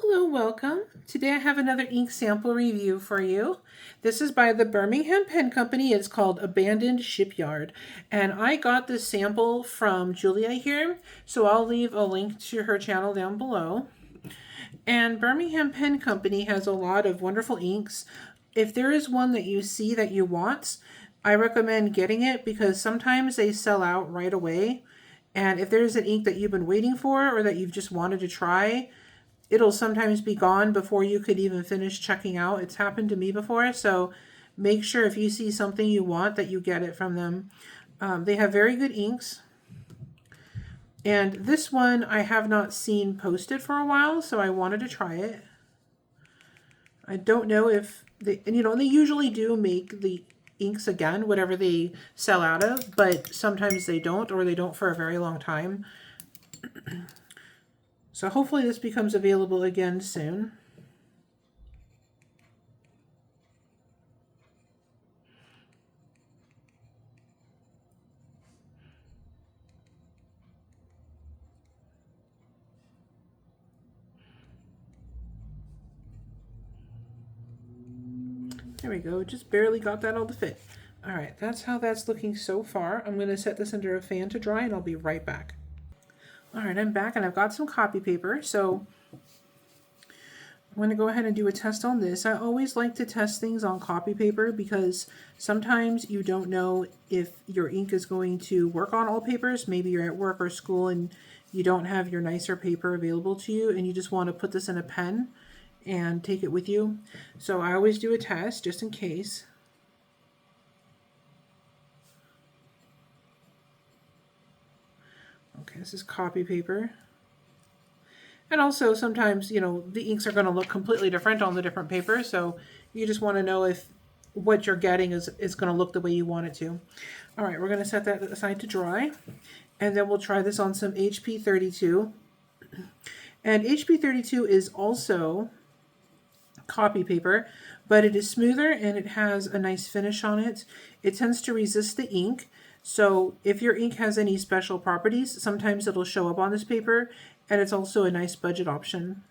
Hello, welcome. Today I have another ink sample review for you. This is by the Birmingham Pen Company. It's called Abandoned Shipyard. And I got this sample from Julia here, so I'll leave a link to her channel down below. And Birmingham Pen Company has a lot of wonderful inks. If there is one that you see that you want, I recommend getting it because sometimes they sell out right away. And if there's an ink that you've been waiting for or that you've just wanted to try, it'll sometimes be gone before you could even finish checking out. It's happened to me before, so make sure if you see something you want that you get it from them. They have very good inks. And this one I have not seen posted for a while, so I wanted to try it. I don't know if they usually do make the inks again, whatever they sell out of, but sometimes they don't, or they don't for a very long time. So hopefully this becomes available again soon. There we go, just barely got that all to fit. All right, that's how that's looking so far. I'm gonna set this under a fan to dry and I'll be right back. All right, I'm back and I've got some copy paper. So I'm going to go ahead and do a test on this. I always like to test things on copy paper because sometimes you don't know if your ink is going to work on all papers. Maybe you're at work or school and you don't have your nicer paper available to you and you just want to put this in a pen and take it with you. So I always do a test just in case. Okay, this is copy paper. And also sometimes, the inks are going to look completely different on the different papers. So you just want to know if what you're getting is going to look the way you want it to. All right, we're going to set that aside to dry. And then we'll try this on some HP 32. And HP 32 is also copy paper, but it is smoother and it has a nice finish on it. It tends to resist the ink. So if your ink has any special properties, sometimes it'll show up on this paper, and it's also a nice budget option.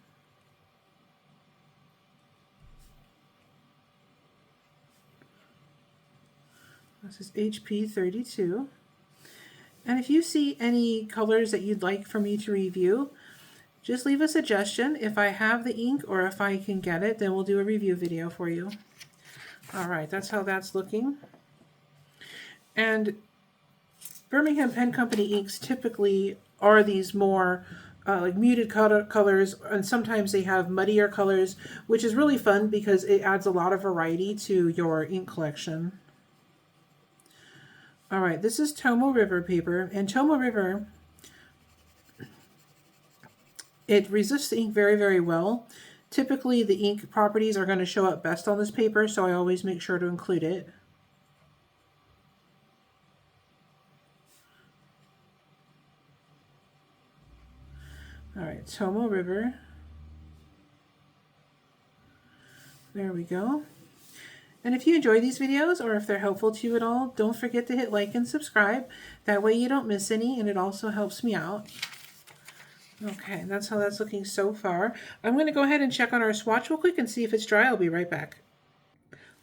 This is HP 32. And if you see any colors that you'd like for me to review, just leave a suggestion. If I have the ink or if I can get it, then we'll do a review video for you. All right, that's how that's looking. And Birmingham Pen Company inks typically are these more like muted colors, and sometimes they have muddier colors, which is really fun because it adds a lot of variety to your ink collection. All right, this is Tomo River paper, and Tomo River, it resists the ink very, very well. Typically, the ink properties are going to show up best on this paper, so I always make sure to include it. All right, Tomo River. There we go. And if you enjoy these videos or if they're helpful to you at all, don't forget to hit like and subscribe. That way you don't miss any, and it also helps me out. Okay, that's how that's looking so far. I'm going to go ahead and check on our swatch real quick and see if it's dry. I'll be right back.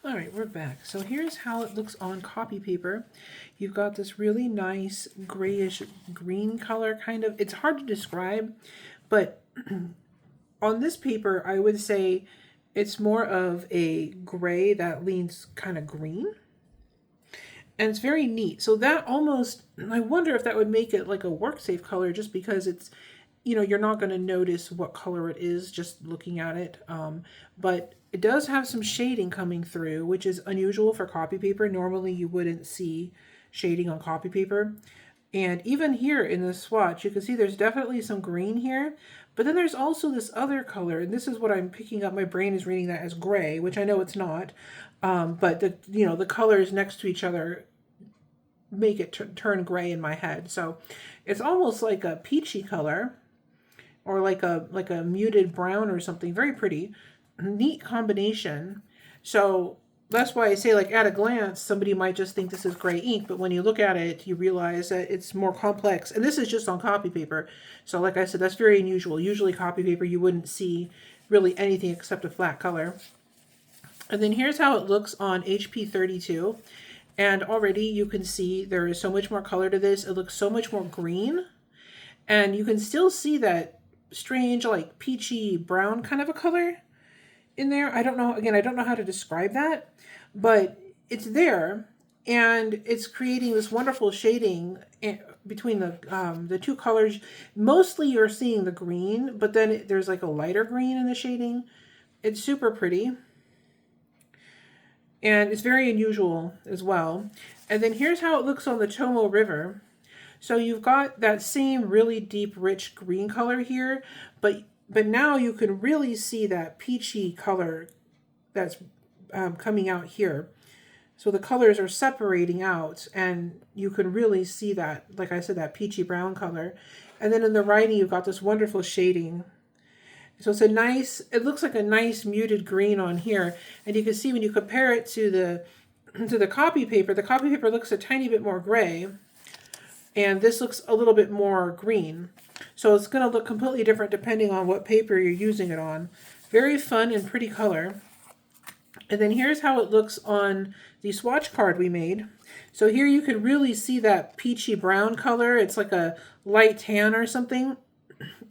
All right, we're back. So here's how it looks on copy paper. You've got this really nice grayish green color kind of. It's hard to describe, but on this paper, I would say it's more of a gray that leans kind of green. And it's very neat. So that almost, I wonder if that would make it like a work safe color just because it's, you're not going to notice what color it is just looking at it. But it does have some shading coming through, which is unusual for copy paper. Normally you wouldn't see shading on copy paper. And even here in the swatch, you can see there's definitely some green here, but then there's also this other color, and this is what I'm picking up. My brain is reading that as gray, which I know it's not, but the colors next to each other make it turn gray in my head. So it's almost like a peachy color, or like a muted brown or something. Very pretty, neat combination. So that's why I say, like, at a glance, somebody might just think this is gray ink, but when you look at it, you realize that it's more complex. And this is just on copy paper. So like I said, that's very unusual. Usually copy paper, you wouldn't see really anything except a flat color. And then here's how it looks on HP 32. And already you can see there is so much more color to this. It looks so much more green. And you can still see that strange, like, peachy brown kind of a color in there. I don't know, again, I don't know how to describe that, but it's there, and it's creating this wonderful shading between the two colors. Mostly you're seeing the green, but then there's like a lighter green in the shading. It's super pretty, and it's very unusual as well. And then here's how it looks on the Tomo River. So you've got that same really deep, rich green color here, but now you can really see that peachy color that's coming out here. So the colors are separating out, and you can really see that, like I said, that peachy brown color. And then in the writing, you've got this wonderful shading. So it's a nice, it looks like a nice muted green on here. And you can see when you compare it to the copy paper looks a tiny bit more gray. And this looks a little bit more green. So it's going to look completely different depending on what paper you're using it on. Very fun and pretty color. And then here's how it looks on the swatch card we made. So here you can really see that peachy brown color. It's like a light tan or something.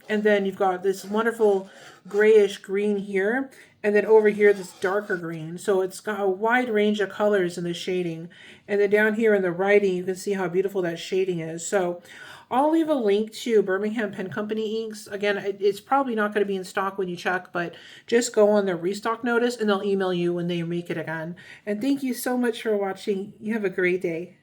And then you've got this wonderful grayish green here. And then over here, this darker green. So it's got a wide range of colors in the shading. And then down here in the writing, you can see how beautiful that shading is. So I'll leave a link to Birmingham Pen Company inks. Again, it's probably not going to be in stock when you check, but just go on their restock notice and they'll email you when they make it again. And thank you so much for watching. You have a great day.